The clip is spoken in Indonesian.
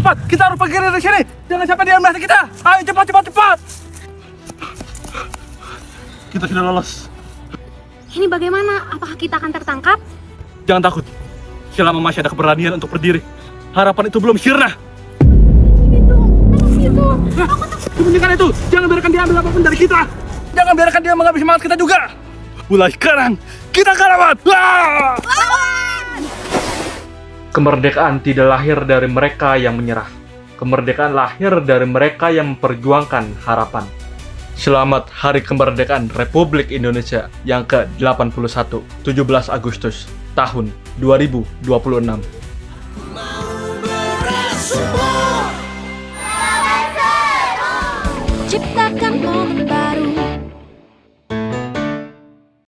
cepat. Kita harus pergi dari sini. Jangan sampai dia melihat kita. Ayo, cepat. Kita sudah lolos. Ini bagaimana? Apakah kita akan tertangkap? Jangan takut. Selama masih ada keberanian untuk berdiri, harapan itu belum sirna. Sembunyikan itu. Jangan biarkan dia ambil apapun dari kita. Jangan biarkan dia mengambil semangat kita juga. Mulai sekarang, kita karawan. Kemerdekaan tidak lahir dari mereka yang menyerah. Kemerdekaan lahir dari mereka yang memperjuangkan harapan. Selamat Hari Kemerdekaan Republik Indonesia yang ke-81, 17 Agustus tahun 2026. Ciptakan momen baru